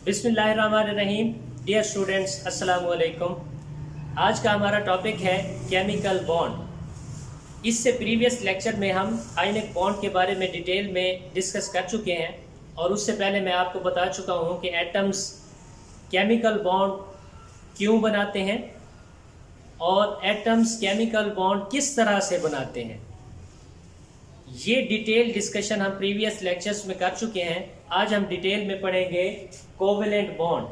बिस्मिल्लाहिर्रहमानिर्रहीम। Dear students, अस्सलामु अलैकुम। आज का हमारा टॉपिक है केमिकल बॉन्ड। इससे प्रीवियस लेक्चर में हम आयनिक बॉन्ड के बारे में डिटेल में डिस्कस कर चुके हैं और उससे पहले मैं आपको बता चुका हूँ कि एटम्स केमिकल बॉन्ड क्यों बनाते हैं और एटम्स केमिकल बॉन्ड किस तरह से बनाते हैं। ये डिटेल डिस्कशन हम प्रीवियस लेक्चर्स में कर चुके हैं। आज हम डिटेल में पढ़ेंगे कोवेलेंट बॉन्ड।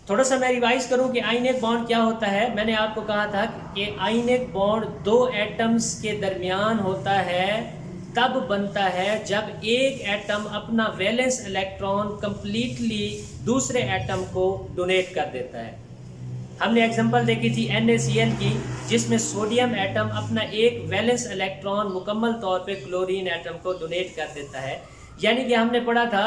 थोड़ा सा मैं रिवाइज करूं कि आयनिक बॉन्ड क्या होता है। मैंने आपको कहा था कि आयनिक बॉन्ड दो एटम्स के दरमियान होता है, तब बनता है जब एक एटम अपना वैलेंस इलेक्ट्रॉन कंप्लीटली दूसरे एटम को डोनेट कर देता है। हमने एग्जांपल देखी थी NaCl की, जिसमें सोडियम एटम अपना एक वैलेंस इलेक्ट्रॉन मुकम्मल तौर पे क्लोरीन एटम को डोनेट कर देता है। यानी कि हमने पढ़ा था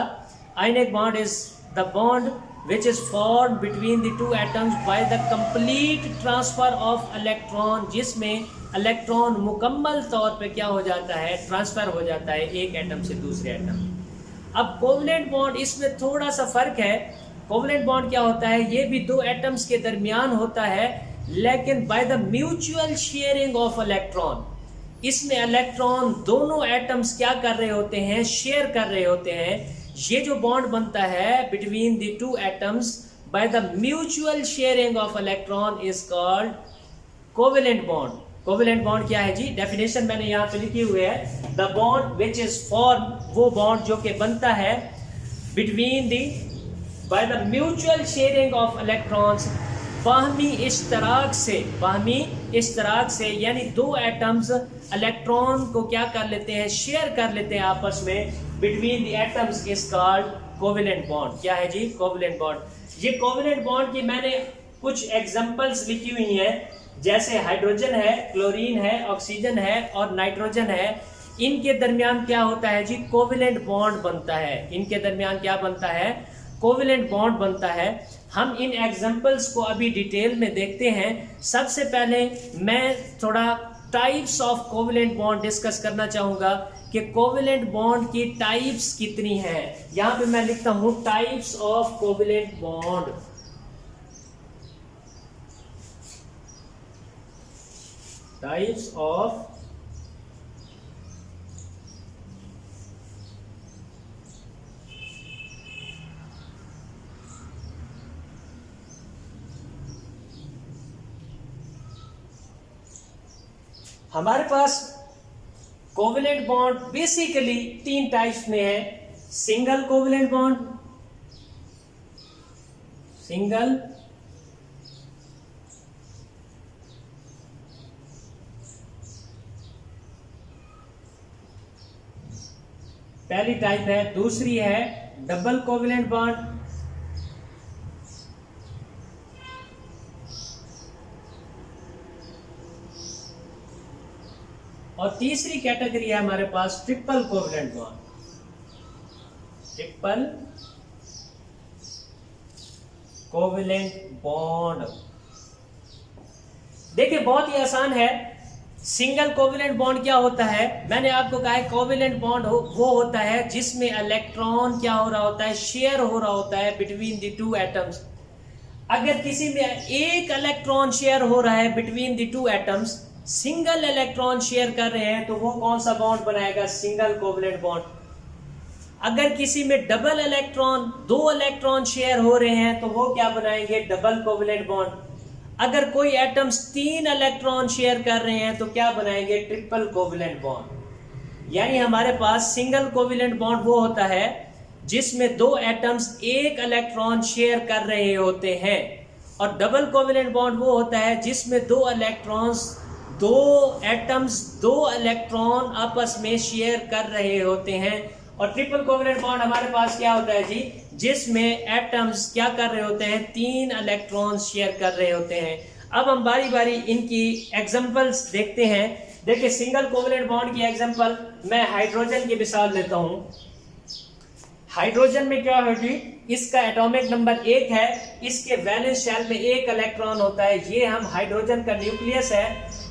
ionic bond is the bond which is form between the two atoms by the complete transfer of electron, जिसमें इलेक्ट्रॉन मुकम्मल तौर पे क्या हो जाता है, ट्रांसफर हो जाता है एक एटम से दूसरे एटम। अब कोवेलेंट बॉन्ड, इसमें थोड़ा सा फर्क है। कोवेलेंट बॉन्ड क्या होता है, ये भी दो एटम्स के दरमियान होता है, लेकिन bye the mutual sharing of electron. इसमें इलेक्ट्रॉन दोनों एटम्स क्या कर रहे होते हैं, शेयर कर रहे होते हैं। ये जो बॉन्ड बनता है between the two atoms bye the mutual sharing of electron is called covalent bond. Covalent bond क्या है जी, डेफिनेशन मैंने यहाँ पे लिखी हुई है। The bond which is form, वो बॉन्ड जो कि बनता है between the by the mutual sharing of electrons, बाहमी इश्तराक से, यानी दो एटम्स इलेक्ट्रॉन को क्या कर लेते हैं, शेयर कर लेते हैं आपस में, between the atoms is called covalent bond. क्या है जी, कोवेलेंट बॉन्ड। ये कोवेलेंट बॉन्ड की मैंने कुछ एग्जांपल्स लिखी हुई हैं, जैसे हाइड्रोजन है, क्लोरीन है, ऑक्सीजन है और नाइट्रोजन है। इनके दरमियान क्या होता है जी, कोवेलेंट बॉन्ड बनता है। इनके दरमियान क्या बनता है, कोवेलेंट बॉन्ड बनता है। हम इन एग्जांपल्स को अभी डिटेल में देखते हैं। सबसे पहले मैं थोड़ा types of covalent bond discuss करना चाहूंगा कि कोवेलेंट बॉन्ड की टाइप्स कितनी हैं। यहां पे मैं लिखता हूं types of covalent bond. Types of हमारे पास कोवेलेंट बॉन्ड बेसिकली तीन टाइप्स में है। सिंगल कोवेलेंट बॉन्ड, सिंगल पहली टाइप है। दूसरी है डबल कोवेलेंट बॉन्ड, और तीसरी कैटेगरी है हमारे पास triple covalent bond. Triple covalent bond देखिए बहुत ही आसान है। सिंगल कोवेलेंट बॉन्ड क्या होता है, मैंने आपको कहा है कोवेलेंट बॉन्ड वो होता है जिसमें इलेक्ट्रॉन क्या हो रहा होता है, शेयर हो रहा होता है बिटवीन द टू एटम्स। अगर किसी में एक इलेक्ट्रॉन शेयर हो रहा है between the two atoms, single electron share कर रहे हैं, तो वो कौन सा बॉन्ड बनाएगा, सिंगल कोवेलेंट बॉन्ड। अगर किसी में डबल इलेक्ट्रॉन, दो इलेक्ट्रॉन शेयर हो रहे हैं, तो वो क्या बनाएंगे, डबल कोवेलेंट बॉन्ड। अगर कोई एटम्स तीन इलेक्ट्रॉन शेयर कर रहे हैं, तो क्या बनाएंगे, ट्रिपल कोवेलेंट बॉन्ड। यानी हमारे पास सिंगल कोवेलेंट बॉन्ड वो होता है जिसमें दो एटम्स एक इलेक्ट्रॉन शेयर कर रहे होते हैं, और डबल कोवेलेंट बॉन्ड वो होता है जिसमें दो इलेक्ट्रॉन आपस में शेयर कर रहे होते हैं। और ट्रिपल कोवेलेंट बॉन्ड हमारे पास क्या होता है जी, जिसमें एटम्स क्या कर रहे होते हैं, तीन इलेक्ट्रॉन शेयर कर रहे होते हैं। अब हम बारी बारी इनकी एग्जांपल्स देखते हैं। देखिए सिंगल कोवेलेंट बॉन्ड की एग्जांपल मैं हाइड्रोजन की मिसाल लेता हूं। हाइड्रोजन में क्या है जी, इसका एटॉमिक नंबर 1 है, इसके वैलेंस शेल में एक इलेक्ट्रॉन होता है। ये हम हाइड्रोजन का न्यूक्लियस है,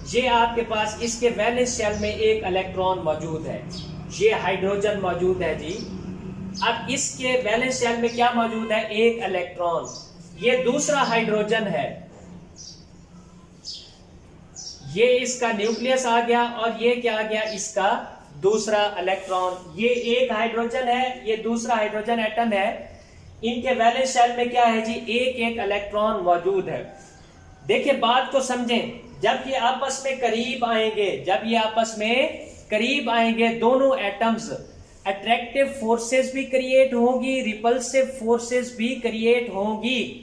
ये आपके पास इसके वैलेंस शेल में एक इलेक्ट्रॉन मौजूद है। ये हाइड्रोजन मौजूद है जी, अब इसके वैलेंस शेल में क्या मौजूद है? एक इलेक्ट्रॉन। ये दूसरा हाइड्रोजन है, ये इसका न्यूक्लियस आ गया और ये क्या आ गया? इसका दूसरा इलेक्ट्रॉन। ये एक हाइड्रोजन है, ये दूसरा हाइड्रोजन एटम है। इनके वैलेंस शेल में क्या है जी? एक एक इलेक्ट्रॉन मौजूद है। देखिए बात को समझें, जब ये आपस में करीब आएंगे, जब ये आपस में करीब आएंगे दोनों एटम्स, अट्रैक्टिव फोर्सेस भी क्रिएट होंगी, रिपल्सिव फोर्सेस भी क्रिएट होंगी।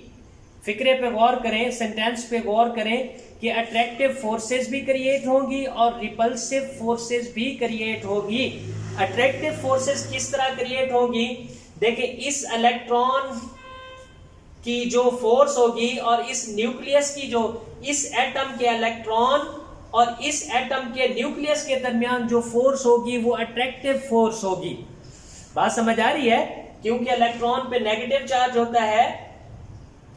फिक्रे पे गौर करें, सेंटेंस पे गौर करें कि अट्रैक्टिव फोर्सेस भी क्रिएट होंगी और रिपल्सिव फोर्सेस भी क्रिएट होगी। अट्रैक्टिव फोर्सेस किस तरह क्रिएट होगी? देखिए इस इलेक्ट्रॉन की जो फोर्स होगी और इस न्यूक्लियस की, जो इस एटम के इलेक्ट्रॉन और इस एटम के न्यूक्लियस के दरमियान जो फोर्स होगी वो अट्रैक्टिव फोर्स होगी। बात समझ आ रही है? क्योंकि इलेक्ट्रॉन पे नेगेटिव चार्ज होता है,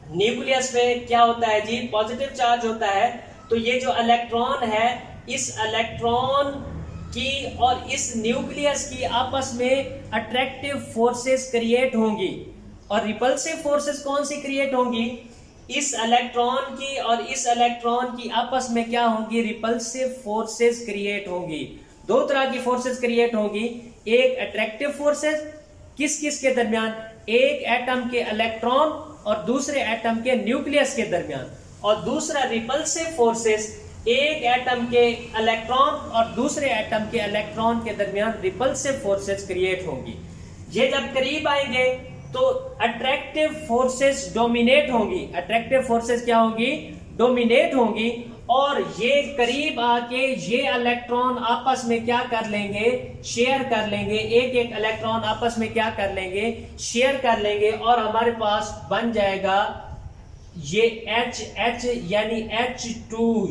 न्यूक्लियस में क्या होता है जी? पॉजिटिव चार्ज होता है। तो ये जो इलेक्ट्रॉन है, इस इलेक्ट्रॉन की और इस न्यूक्लियस की आपस में अट्रैक्टिव फोर्सेस क्रिएट होंगी। और रिपल्सिव फोर्सेस कौन सी क्रिएट होंगी? इस इलेक्ट्रॉन की और इस इलेक्ट्रॉन की आपस में क्या होंगी? रिपल्सिव फोर्सेस क्रिएट होंगी। दो तरह की फोर्सेस क्रिएट होंगी। एक अट्रैक्टिव फोर्सेस, किस किस के दरमियान? एक एटम के इलेक्ट्रॉन और दूसरे एटम के न्यूक्लियस के दरमियान। और दूसरा रिपल्सिव फोर्सेस, एक एटम के इलेक्ट्रॉन और दूसरे एटम के इलेक्ट्रॉन के दरमियान रिपल्सिव फोर्सेस क्रिएट होंगी। ये जब करीब आएंगे तो अट्रैक्टिव फोर्सेस डोमिनेट होंगी। अट्रैक्टिव फोर्सेस क्या होंगी? डोमिनेट होंगी। और ये करीब आके ये इलेक्ट्रॉन आपस में क्या कर लेंगे? शेयर कर लेंगे। एक एक इलेक्ट्रॉन आपस में क्या कर लेंगे? शेयर कर लेंगे। और हमारे पास बन जाएगा ये H यानी H2।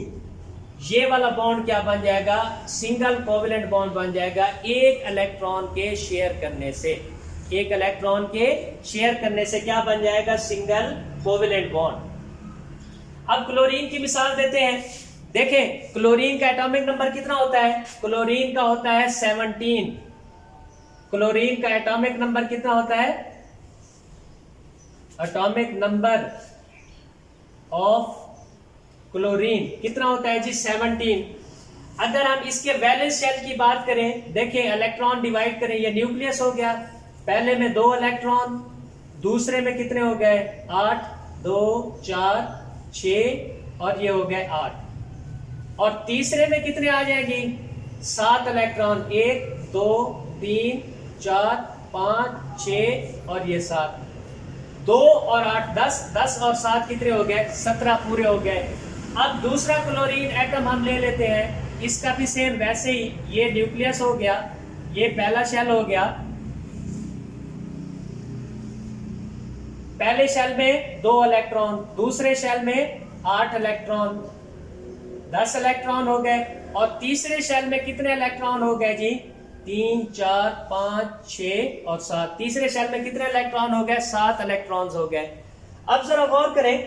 ये वाला बॉन्ड क्या बन जाएगा? सिंगल कोवेलेंट बॉन्ड बन जाएगा एक इलेक्ट्रॉन के शेयर करने से। एक इलेक्ट्रॉन के शेयर करने से क्या बन जाएगा? Single covalent bond. अब क्लोरीन की मिसाल देते हैं। देखें क्लोरीन का एटॉमिक नंबर कितना होता है? क्लोरीन का होता है 17। क्लोरीन का एटॉमिक नंबर कितना होता है? एटॉमिक नंबर ऑफ क्लोरीन कितना होता है जी? 17। अगर हम इसके वैलेंस शेल की बात करें, देखें इलेक्ट्रॉन डिवाइड करें, ये न्यूक्लियस हो गया, पहले में 2 इलेक्ट्रॉन, दूसरे में कितने हो गए? 8, 2, 4, 6 और ये हो गए 8। और तीसरे में कितने आ जाएगी? 7 इलेक्ट्रॉन, 1, 2, 3, 4, 5, 6 और ये 7। 2 और 8 10, 10 और 7 कितने हो गए? 17 पूरे हो गए। अब दूसरा क्लोरीन एटम हम ले लेते हैं, इसका भी सेम वैसे ही, ये न्यूक्लियस हो गया, ये पहला शेल हो गया। पहले शेल में 2 इलेक्ट्रॉन, दूसरे शेल में 8 इलेक्ट्रॉन, 10 इलेक्ट्रॉन हो गए। और तीसरे शेल में कितने इलेक्ट्रॉन हो गए जी? 3, 4, 5, 6 और 7। तीसरे शेल में कितने इलेक्ट्रॉन हो गए? 7 इलेक्ट्रॉन हो गए। अब जरा गौर करें,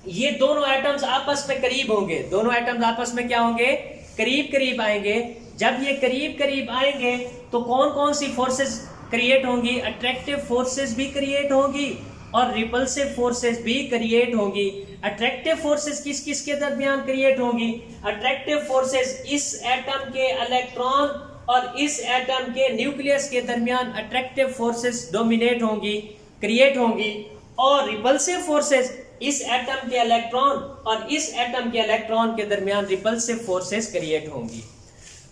ये दोनों एटम्स आपस में करीब होंगे। दोनों एटम्स आपस में क्या होंगे? करीब करीब आएंगे। जब ये करीब करीब आएंगे तो कौन कौन सी फोर्सेस क्रिएट होंगी? अट्रैक्टिव फोर्सेस भी क्रिएट होंगी और रिपल्सिव फोर्सेस भी क्रिएट होंगी। अट्रैक्टिव फोर्सेस किस किस के दरमियान क्रिएट होंगी? अट्रैक्टिव फोर्सेस इस एटम के इलेक्ट्रॉन और इस एटम के न्यूक्लियस के दरमियान अट्रैक्टिव फोर्सेस डोमिनेट होंगी, क्रिएट होंगी। और रिपल्सिव फोर्सेस इस एटम के इलेक्ट्रॉन और इस एटम के इलेक्ट्रॉन के दरमियान रिपल्सिव फोर्सेस क्रिएट होंगी।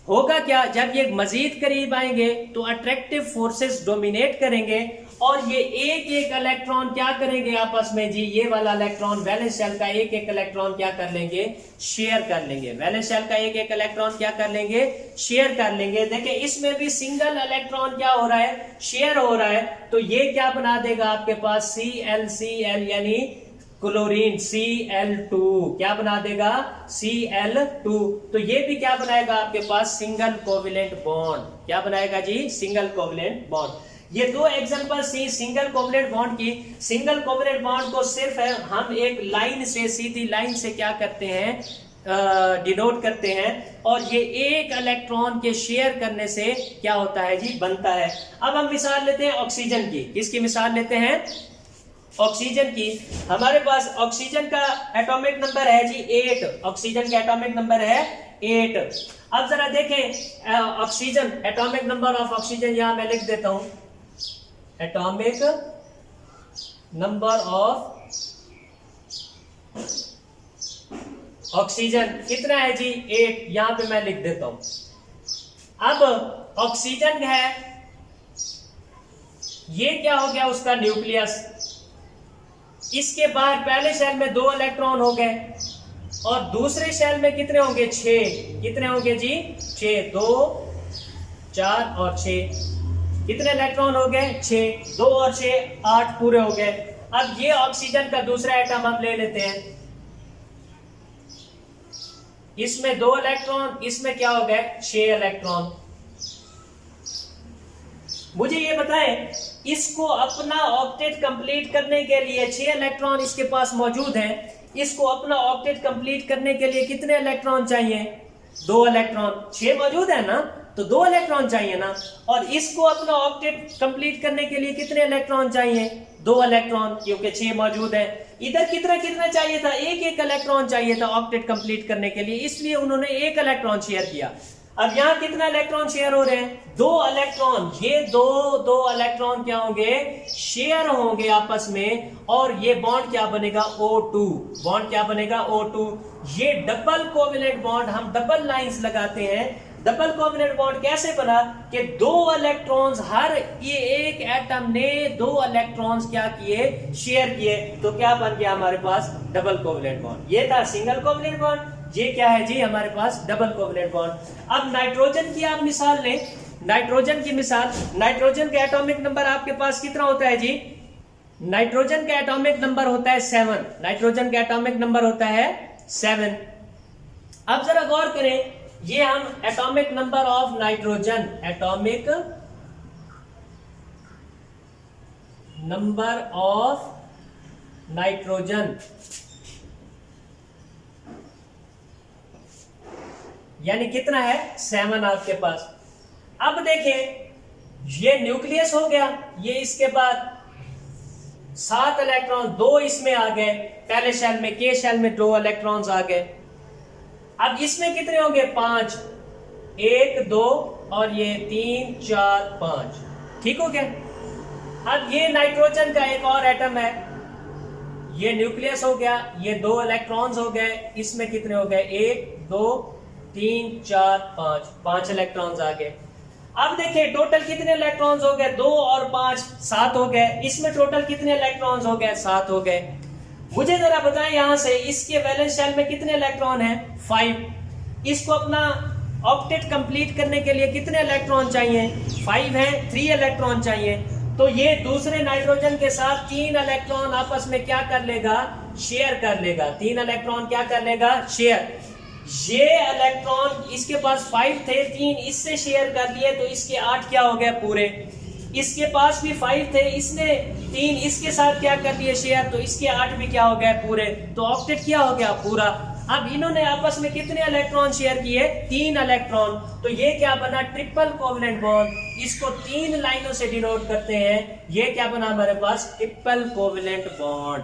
होगा क्या? जब ये मजीद करीब आएंगे तो अट्रैक्टिव फोर्सेस डोमिनेट करेंगे और ये एक एक इलेक्ट्रॉन क्या करेंगे आपस में जी? ये वाला इलेक्ट्रॉन वैलेंस शेल का एक एक इलेक्ट्रॉन क्या कर लेंगे? शेयर कर लेंगे। वैलेंस शेल का एक एक इलेक्ट्रॉन क्या कर लेंगे? शेयर कर लेंगे। देखिए इसमें भी सिंगल इलेक्ट्रॉन क्या हो रहा है? शेयर हो रहा है। तो ये क्या बना देगा आपके पास? Cl यानी क्लोरीन, Cl2 क्या बना देगा? Cl2। तो ये भी क्या बनाएगा आपके पास? Single covalent bond. क्या बनाएगा जी? Single covalent bond. ये 2 एग्जांपल सिंगल कोवेलेंट बॉन्ड की। सिंगल कोवेलेंट बॉन्ड को सिर्फ हम एक लाइन से, सीधी लाइन से क्या करते हैं? डिनोट करते हैं, और ये एक इलेक्ट्रॉन के शेयर करने से क्या होता है जी, बनता है। अब हम मिसाल लेते हैं ऑक्सीजन की। किसकी मिसाल लेते हैं? ऑक्सीजन की। हमारे पास ऑक्सीजन का एटॉमिक नंबर है जी 8। ऑक्सीजन का एटॉमिक नंबर है 8। अब जरा देखें oxygen, atomic number of oxygen यहां मैं लिख देता हूं। एटॉमिक नंबर ऑफ ऑक्सीजन कितना है जी? 8। यहां पे मैं लिख देता हूं। अब ऑक्सीजन है, ये क्या हो गया उसका न्यूक्लियस। इसके बाहर पहले शेल में 2 इलेक्ट्रॉन हो गए, और दूसरे शेल में कितने होंगे? 6। कितने होंगे जी? 6। 2 4 और 6। कितने इलेक्ट्रॉन हो गए? 6। 2 और 6 8 पूरे हो गए। अब ये ऑक्सीजन का दूसरा एटम हम ले लेते हैं। इसमें 2 इलेक्ट्रॉन, इसमें क्या हो गए? 6 इलेक्ट्रॉन। मुझे ये बताएं, इसको अपना ऑक्टेट कंप्लीट करने के लिए 6 इलेक्ट्रॉन इसके पास मौजूद हैं। इसको अपना ऑक्टेट कंप्लीट करने के लिए कितने इलेक्ट्रॉन चाहिए? 2 इलेक्ट्रॉन। 6 मौजूद है ना, तो 2 इलेक्ट्रॉन चाहिए ना। और इसको अपना ऑक्टेट कंप्लीट करने के लिए कितने इलेक्ट्रॉन चाहिए? 2 इलेक्ट्रॉन, क्योंकि 6 मौजूद है। इधर कितना कितना चाहिए था? एक इलेक्ट्रॉन चाहिए था ऑक्टेट कंप्लीट करने के लिए, इसलिए उन्होंने 1 इलेक्ट्रॉन शेयर किया। अब यहां कितना इलेक्ट्रॉन शेयर हो रहे हैं? 2 इलेक्ट्रॉन। ये दो इलेक्ट्रॉन क्या होंगे? शेयर होंगे आपस में, और ये बॉन्ड क्या बनेगा? O2। बॉन्ड क्या बनेगा? O2। ये डबल कोवेलेंट बॉन्ड, हम डबल लाइंस लगाते हैं। डबल कोवेलेंट बॉन्ड कैसे बना कि 2 इलेक्ट्रॉन्स, हर ये एक एटम ने 2 इलेक्ट्रॉन्स क्या किए? शेयर किए। तो क्या बन गया हमारे पास? Double covalent bond. ये था सिंगल कोवेलेंट बॉन्ड, ये क्या है जी? हमारे पास डबल कोवेलेंट बॉन्ड। अब नाइट्रोजन की आप मिसाल लें। नाइट्रोजन की मिसाल, नाइट्रोजन का एटॉमिक नंबर आपके पास कितना होता है जी? नाइट्रोजन का एटॉमिक नंबर होता है 7। नाइट्रोजन का एटॉमिक नंबर होता है 7। अब जरा गौर करें, ये हम atomic number of nitrogen, atomic number of nitrogen यानी कितना है? 7 आपके पास। अब देखें, ये न्यूक्लियस हो गया, ये इसके बाद 7 इलेक्ट्रॉन, 2 इसमें आ गए पहले शेल में, के शेल में 2 इलेक्ट्रॉन्स आ गए। अब इसमें कितने होंगे? 5। 1 2 और ये 3 4 5। ठीक हो गया। अब ये नाइट्रोजन का एक और एटम है, ये न्यूक्लियस हो गया, ये 2 इलेक्ट्रॉन्स हो गए, इसमें कितने हो गए? 1 2 3 4 5। 5 इलेक्ट्रॉन्स आ गए। अब देखिए टोटल कितने इलेक्ट्रॉन्स हो गए? 2 और 5 7 हो गए। इसमें टोटल कितने इलेक्ट्रॉन्स हो गए? 7 हो गए। मुझे जरा बताएं यहां से, इसके वैलेंस शेल में कितने इलेक्ट्रॉन हैं? 5। इसको अपना ऑक्टेट कंप्लीट करने के लिए कितने इलेक्ट्रॉन चाहिए? 5 हैं, 3 इलेक्ट्रॉन चाहिए। तो ये दूसरे नाइट्रोजन के साथ 3 इलेक्ट्रॉन आपस में क्या कर लेगा? शेयर कर लेगा। 3 इलेक्ट्रॉन क्या कर लेगा? शेयर। ये इलेक्ट्रॉन, इसके पास 5 थे, 3 इससे शेयर कर लिए, तो इसके 8 क्या हो गए? पूरे। इसके पास भी 5 थे, इसने 3 इसके साथ क्या कर दिए? शेयर, तो इसके 8 भी क्या हो गए? पूरे। तो ऑक्टेट क्या हो गया? पूरा। अब इन्होंने आपस में कितने इलेक्ट्रॉन शेयर किए? 3 इलेक्ट्रॉन। तो ये क्या बना? Triple covalent bond. इसको 3 लाइनों से डिनोट करते हैं। ये क्या बना हमारे पास? Triple covalent bond.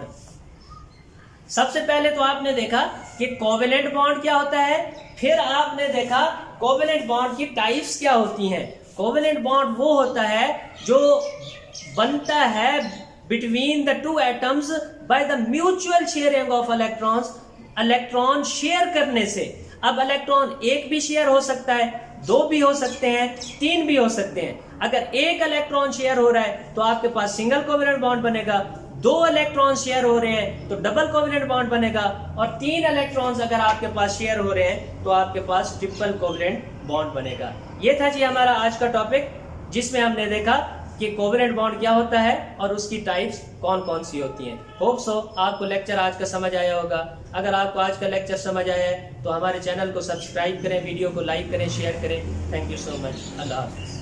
सबसे पहले तो आपने देखा कि कोवेलेंट बॉन्ड क्या होता है, फिर आपने देखा कोवेलेंट बॉन्ड की टाइप्स क्या होती हैं। कोवेलेंट बॉन्ड वो होता है जो बनता है between the 2 atoms bye the mutual sharing of electrons. Electron share करने से। अब इलेक्ट्रॉन एक भी शेयर हो सकता है, 2 भी हो सकते हैं, 3 भी हो सकते हैं। अगर एक इलेक्ट्रॉन शेयर हो रहा है तो आपके पास सिंगल कोवेलेंट बॉन्ड बनेगा। 2 इलेक्ट्रॉन शेयर हो रहे हैं तो डबल कोवेलेंट बॉन्ड बनेगा, और 3 इलेक्ट्रॉन्स अगर आपके पास शेयर हो रहे हैं तो आपके पास ट्रिपल कोवेलेंट बॉन्ड बनेगा। ये था जी हमारा आज का टॉपिक, जिसमें हमने देखा कि कोवेलेंट बॉन्ड क्या होता है और उसकी टाइप्स कौन कौन सी होती हैं। होप सो आपको लेक्चर आज का समझ आया होगा। अगर आपको आज का लेक्चर समझ आया है तो हमारे चैनल को सब्सक्राइब करें, वीडियो को लाइक करें, शेयर करें। Thank you so much. अल्लाह हाफ़िज़।